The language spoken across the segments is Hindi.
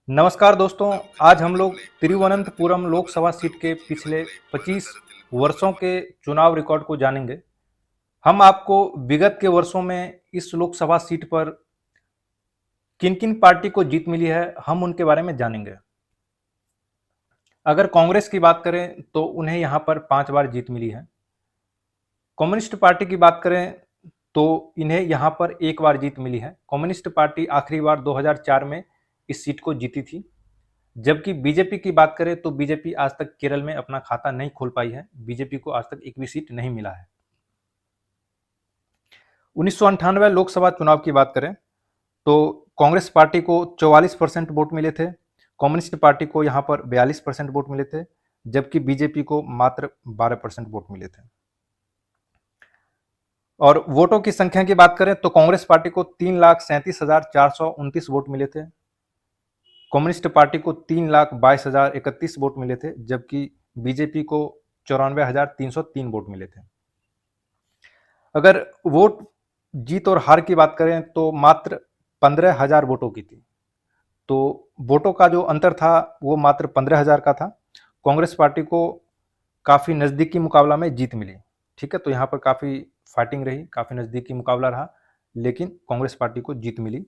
नमस्कार दोस्तों। आज हम लोग तिरुवनंतपुरम लोकसभा सीट के पिछले 25 वर्षों के चुनाव रिकॉर्ड को जानेंगे। हम आपको विगत के वर्षों में इस लोकसभा सीट पर किन किन पार्टी को जीत मिली है, हम उनके बारे में जानेंगे। अगर कांग्रेस की बात करें तो उन्हें यहाँ पर 5 बार जीत मिली है। कम्युनिस्ट पार्टी की बात करें तो इन्हें यहाँ पर 1 बार जीत मिली है। कम्युनिस्ट पार्टी आखिरी बार 2004 में इस सीट को जीती थी। जबकि बीजेपी की बात करें तो बीजेपी आज तक केरल में अपना खाता नहीं खोल पाई है। बीजेपी को आज तक एक भी सीट नहीं मिला है। 1998 लोकसभा चुनाव की बात करें तो कांग्रेस पार्टी को 44% वोट मिले थे। कम्युनिस्ट पार्टी को यहां पर 42% वोट मिले थे, जबकि बीजेपी को मात्र 12% वोट मिले थे। और वोटों की संख्या की बात करें तो कांग्रेस पार्टी को 3,37,429 वोट मिले थे। कम्युनिस्ट पार्टी को 3,22,031 वोट मिले थे, जबकि बीजेपी को 94,303 वोट मिले थे। अगर वोट जीत और हार की बात करें तो मात्र 15,000 वोटों की थी। तो वोटों का जो अंतर था वो मात्र 15,000 का था। कांग्रेस पार्टी को काफ़ी नज़दीकी मुकाबला में जीत मिली। ठीक है, तो यहाँ पर काफ़ी फाइटिंग रही, काफ़ी नज़दीकी मुकाबला रहा, लेकिन कांग्रेस पार्टी को जीत मिली।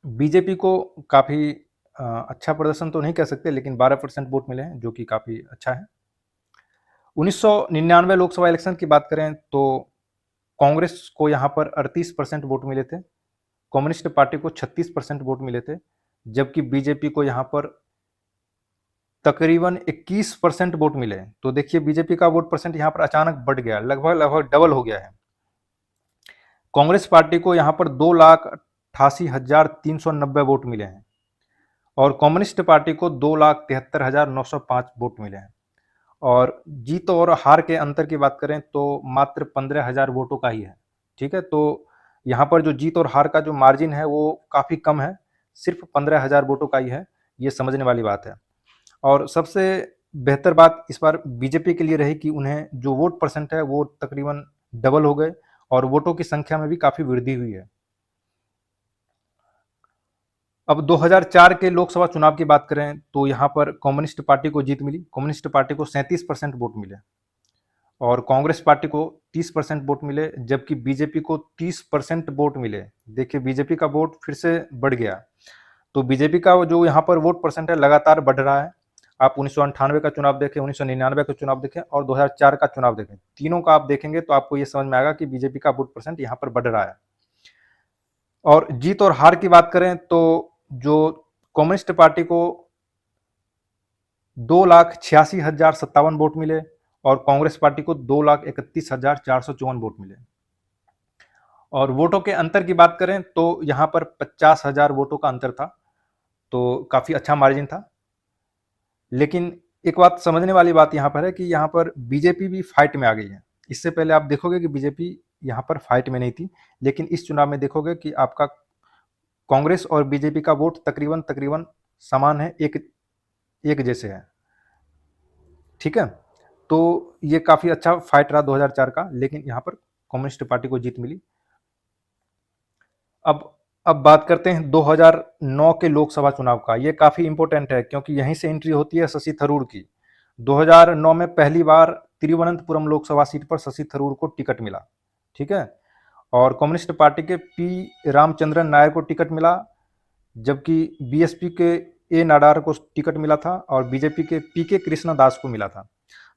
बीजेपी को काफ़ी अच्छा प्रदर्शन तो नहीं कह सकते, लेकिन 12% वोट मिले हैं, जो कि काफ़ी अच्छा है। 1999 लोकसभा इलेक्शन की बात करें तो कांग्रेस को यहाँ पर 38% वोट मिले थे। कम्युनिस्ट पार्टी को 36% वोट मिले थे, जबकि बीजेपी को यहाँ पर तकरीबन 21% वोट मिले। तो देखिए, बीजेपी का वोट परसेंट यहाँ पर अचानक बढ़ गया, लगभग लगभग डबल हो गया है। कांग्रेस पार्टी को यहाँ पर 2,88,390 वोट मिले हैं और कम्युनिस्ट पार्टी को 2,73,905 वोट मिले हैं। और जीत और हार के अंतर की बात करें तो मात्र 15,000 वोटों का ही है। ठीक है, तो यहाँ पर जो जीत और हार का जो मार्जिन है वो काफ़ी कम है, सिर्फ 15,000 वोटों का ही है। ये समझने वाली बात है। और सबसे बेहतर बात इस बार बीजेपी के लिए रही कि उन्हें जो वोट परसेंट है वो तकरीबन डबल हो गए और वोटों की संख्या में भी काफ़ी वृद्धि हुई है। अब 2004 के लोकसभा चुनाव की बात करें तो यहाँ पर कम्युनिस्ट पार्टी को जीत मिली। कम्युनिस्ट पार्टी को 37% वोट मिले और कांग्रेस पार्टी को 30% वोट मिले, जबकि बीजेपी को 30% वोट मिले। देखिए, बीजेपी का वोट फिर से बढ़ गया। तो बीजेपी का जो यहाँ पर वोट परसेंट है लगातार बढ़ रहा है। आप 1998 का चुनाव देखें, 1999 का चुनाव देखें और 2004 का चुनाव देखें, तीनों का आप देखेंगे तो आपको ये समझ में आएगा कि बीजेपी का वोट परसेंट यहाँ पर बढ़ रहा है। और जीत और हार की बात करें तो जो कम्युनिस्ट पार्टी को 2,86,057 वोट मिले और कांग्रेस पार्टी को 2,31,454 वोट मिले। और वोटों के अंतर की बात करें तो यहाँ पर 50,000 वोटों का अंतर था, तो काफ़ी अच्छा मार्जिन था। लेकिन एक बात समझने वाली बात यहाँ पर है कि यहाँ पर बीजेपी भी फाइट में आ गई है। इससे पहले आप देखोगे कि बीजेपी यहाँ पर फाइट में नहीं थी, लेकिन इस चुनाव में देखोगे कि आपका कांग्रेस और बीजेपी का वोट तकरीबन तकरीबन समान है, एक जैसे है। ठीक है, तो ये काफ़ी अच्छा फाइट रहा 2004 का, लेकिन यहाँ पर कम्युनिस्ट पार्टी को जीत मिली। अब बात करते हैं 2009 के लोकसभा चुनाव का। ये काफ़ी इंपॉर्टेंट है क्योंकि यहीं से एंट्री होती है शशि थरूर की। 2009 में पहली बार तिरुवनंतपुरम लोकसभा सीट पर शशि थरूर को टिकट मिला। ठीक है, और कम्युनिस्ट पार्टी के पी रामचंद्रन नायर को टिकट मिला, जबकि बीएसपी के ए नाडार को टिकट मिला था और बीजेपी के पी के कृष्णा दास को मिला था।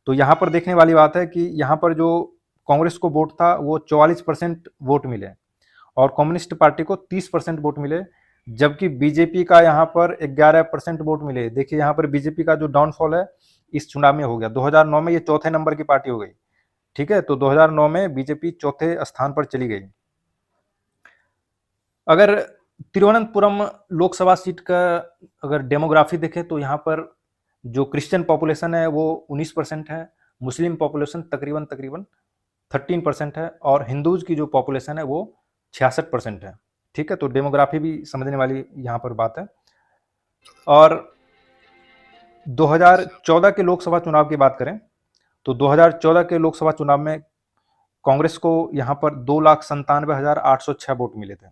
तो यहाँ पर देखने वाली बात है कि यहाँ पर जो कांग्रेस को वोट था वो 44% वोट मिले और कम्युनिस्ट पार्टी को 30% वोट मिले, जबकि बीजेपी का यहाँ पर 11% वोट मिले। देखिए, यहाँ पर बीजेपी का जो डाउनफॉल है इस चुनाव में हो गया। 2009 में ये चौथे नंबर की पार्टी हो गई। ठीक है, तो 2009 में बीजेपी चौथे स्थान पर चली गई। अगर तिरुवनंतपुरम लोकसभा सीट का अगर डेमोग्राफी देखें तो यहाँ पर जो क्रिश्चियन पॉपुलेशन है वो 19% है, मुस्लिम पॉपुलेशन तकरीबन तकरीबन 13% है और हिंदूज की जो पॉपुलेशन है वो 66% है। ठीक है, तो डेमोग्राफी भी समझने वाली यहाँ पर बात है। और 2014 के लोकसभा चुनाव की बात करें तो 2014 के लोकसभा चुनाव में कांग्रेस को यहाँ पर 2,97,806 वोट मिले थे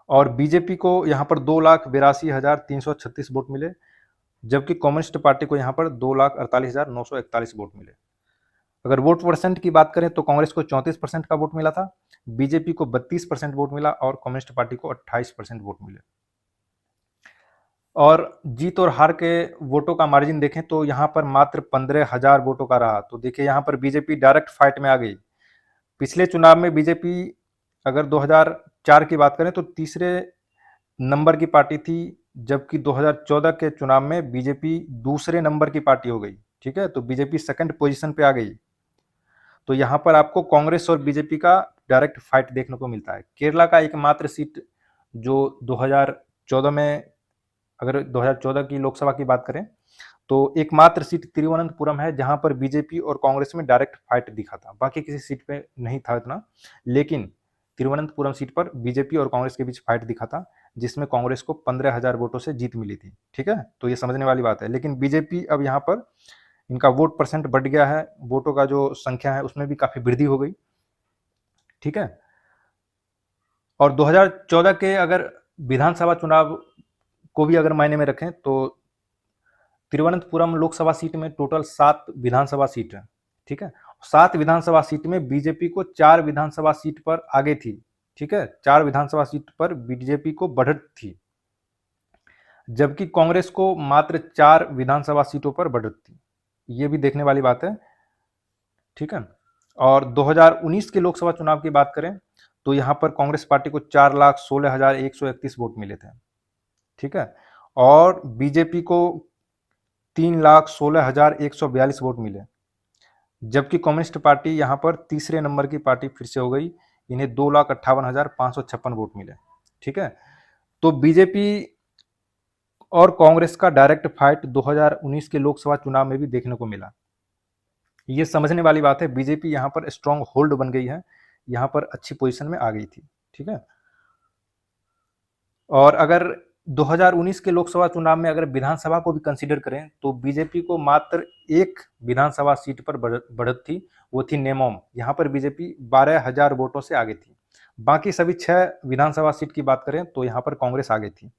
और बीजेपी को यहाँ पर 2,82,336 वोट मिले, जबकि कम्युनिस्ट पार्टी को यहाँ पर 2,48,941 वोट मिले। अगर वोट परसेंट की बात करें तो कांग्रेस को 34% का वोट मिला था, बीजेपी को 32% वोट मिला और कम्युनिस्ट पार्टी को 28% वोट मिले। और जीत और हार के वोटों का मार्जिन देखें तो यहाँ पर मात्र 15,000 वोटों का रहा। तो देखिए यहाँ पर बीजेपी डायरेक्ट फाइट में आ गई। पिछले चुनाव में बीजेपी अगर 2004 की बात करें तो तीसरे नंबर की पार्टी थी, जबकि 2014 के चुनाव में बीजेपी दूसरे नंबर की पार्टी हो गई। ठीक है, तो बीजेपी सेकंड पोजीशन पे आ गई। तो यहाँ पर आपको कांग्रेस और बीजेपी का डायरेक्ट फाइट देखने को मिलता है। केरला का एकमात्र सीट जो 2014 में, अगर 2014 की लोकसभा की बात करें तो एकमात्र सीट तिरुवनंतपुरम है जहां पर बीजेपी और कांग्रेस में डायरेक्ट फाइट दिखा था। बाकी किसी सीट पे नहीं था इतना, लेकिन तिरुवनंतपुरम सीट पर बीजेपी और कांग्रेस के बीच फाइट दिखा था, जिसमें कांग्रेस को 15,000 वोटों से जीत मिली थी। ठीक है, तो ये समझने वाली बात है। लेकिन बीजेपी अब यहाँ पर इनका वोट परसेंट बढ़ गया है, वोटों का जो संख्या है उसमें भी काफी वृद्धि हो गई। ठीक है, और 2014 के अगर विधानसभा चुनाव को भी अगर मायने में रखें तो तिरुवनंतपुरम लोकसभा सीट में टोटल 7 विधानसभा सीट है। ठीक है, 7 विधानसभा सीट में बीजेपी को 4 विधानसभा सीट पर आगे थी। ठीक है, 4 विधानसभा सीट पर बीजेपी को बढ़त थी, जबकि कांग्रेस को मात्र 4 विधानसभा सीटों पर बढ़त थी। ये भी देखने वाली बात है। ठीक है, और 2019 के लोकसभा चुनाव की बात करें तो यहाँ पर कांग्रेस पार्टी को 4,16,131 वोट मिले थे। ठीक है, और बीजेपी को 3,16,142 वोट मिले, जबकि कम्युनिस्ट पार्टी यहाँ पर तीसरे नंबर की पार्टी फिर से हो गई, इन्हें 2,58,556 वोट मिले। ठीक है, तो बीजेपी और कांग्रेस का डायरेक्ट फाइट 2019 के लोकसभा चुनाव में भी देखने को मिला। ये समझने वाली बात है, बीजेपी यहाँ पर स्ट्रॉन्ग होल्ड बन गई है, यहाँ पर अच्छी पोजीशन में आ गई थी। ठीक है, और अगर 2019 के लोकसभा चुनाव में अगर विधानसभा को भी कंसीडर करें तो बीजेपी को मात्र एक विधानसभा सीट पर बढ़त थी, वो थी नेमोम। यहाँ पर बीजेपी 12,000 वोटों से आगे थी। बाकी सभी 6 विधानसभा सीट की बात करें तो यहाँ पर कांग्रेस आगे थी।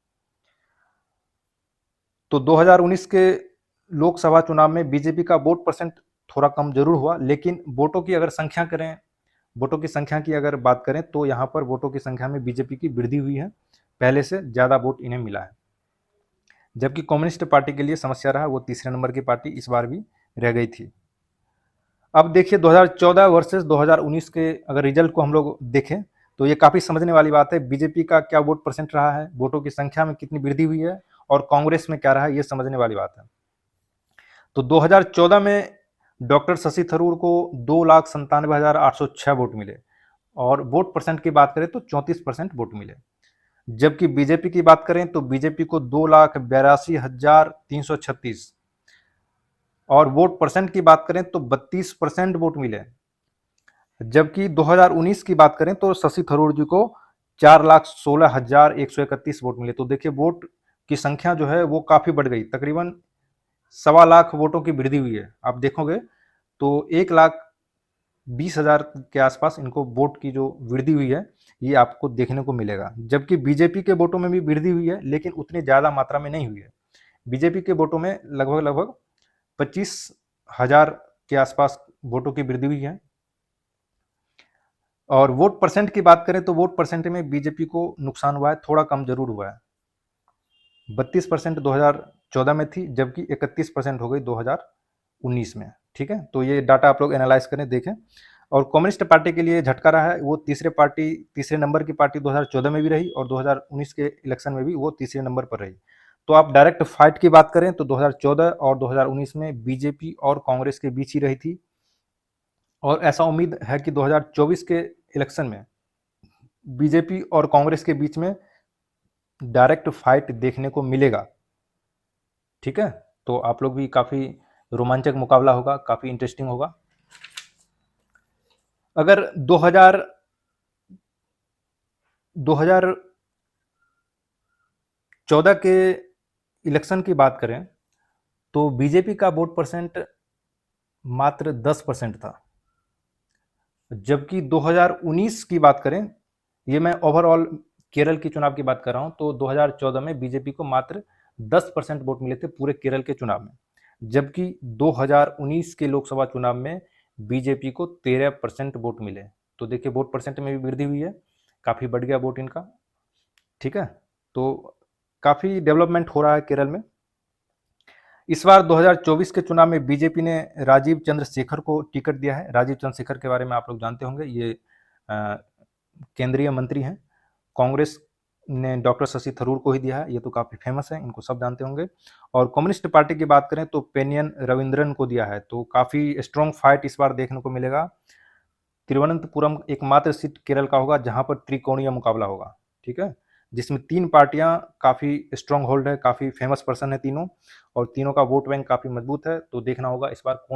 तो 2019 के लोकसभा चुनाव में बीजेपी का वोट परसेंट थोड़ा कम जरूर हुआ, लेकिन वोटों की अगर संख्या करें, वोटों की संख्या की अगर बात करें तो यहाँ पर वोटों की संख्या में बीजेपी की वृद्धि हुई है, पहले से ज्यादा वोट इन्हें मिला है। जबकि कम्युनिस्ट पार्टी के लिए समस्या रहा, वो तीसरे नंबर की पार्टी इस बार भी रह गई थी। अब देखिए 2014 वर्सेस 2019 के अगर रिजल्ट को हम लोग देखें तो ये काफी समझने वाली बात है। बीजेपी का क्या वोट परसेंट रहा है, वोटों की संख्या में कितनी वृद्धि हुई है, और कांग्रेस में क्या रहा है, ये समझने वाली बात है। तो 2014 में डॉक्टर शशि थरूर को 2,97,806 वोट मिले, और वोट परसेंट की बात करें तो 34% वोट मिले। जबकि बीजेपी की बात करें तो बीजेपी को 2,82,336, और वोट परसेंट की बात करें तो 32% वोट मिले। जबकि 2019 की बात करें तो शशि थरूर जी को 4,16,131 वोट मिले। तो देखिए वोट की संख्या जो है वो काफी बढ़ गई, तकरीबन 1,25,00,000 वोटों की वृद्धि हुई है। आप देखोगे तो 1,20,000 के आसपास इनको वोट की जो वृद्धि हुई है ये आपको देखने को मिलेगा। जबकि बीजेपी के वोटों में भी वृद्धि हुई है, लेकिन उतनी ज्यादा मात्रा में नहीं हुई है। बीजेपी के वोटों में लगभग 25,000 के आसपास वोटों की वृद्धि हुई है। और वोट परसेंट की बात करें तो वोट परसेंट में बीजेपी को नुकसान हुआ है, थोड़ा कम जरूर हुआ है। 32% 2014 में थी, जबकि 31% हो गई 2019 में। ठीक है, तो ये डाटा आप लोग एनालाइज करें, देखें। और कम्युनिस्ट पार्टी के लिए झटका रहा है, वो तीसरे नंबर की पार्टी 2014 में भी रही, और 2019 के इलेक्शन में भी वो तीसरे नंबर पर रही। तो आप डायरेक्ट फाइट की बात करें तो 2014 और 2019 में बीजेपी और कांग्रेस के बीच ही रही थी, और ऐसा उम्मीद है कि 2024 के इलेक्शन में बीजेपी और कांग्रेस के बीच में डायरेक्ट फाइट देखने को मिलेगा। ठीक है, तो आप लोग भी काफी रोमांचक मुकाबला होगा, काफी इंटरेस्टिंग होगा। अगर 2014 के इलेक्शन की बात करें तो बीजेपी का वोट परसेंट मात्र 10% था, जबकि 2019 की बात करें, ये मैं ओवरऑल केरल की चुनाव की बात कर रहा हूं, तो 2014 में बीजेपी को मात्र 10% वोट मिले थे पूरे केरल के चुनाव में, जबकि 2019 के लोकसभा चुनाव में बीजेपी को 13% वोट मिले। तो देखिए वोट परसेंट में भी वृद्धि हुई है, काफी बढ़ गया वोट इनका। ठीक है, तो काफी डेवलपमेंट हो रहा है केरल में। इस बार 2024 के चुनाव में बीजेपी ने राजीव चंद्रशेखर को टिकट दिया है। राजीव चंद्रशेखर के बारे में आप लोग जानते होंगे, ये केंद्रीय मंत्री हैं। कांग्रेस ने डॉक्टर शशि थरूर को ही दिया है, ये तो काफ़ी फेमस है, इनको सब जानते होंगे। और कम्युनिस्ट पार्टी की बात करें तो पेनियन रविंद्रन को दिया है। तो काफ़ी स्ट्रॉन्ग फाइट इस बार देखने को मिलेगा। तिरुवनंतपुरम एकमात्र सीट केरल का होगा जहां पर त्रिकोणीय मुकाबला होगा, ठीक है, जिसमें 3 पार्टियां काफ़ी स्ट्रॉन्ग होल्ड है, काफ़ी फेमस पर्सन है तीनों, और तीनों का वोट बैंक काफ़ी मजबूत है। तो देखना होगा इस बार कौन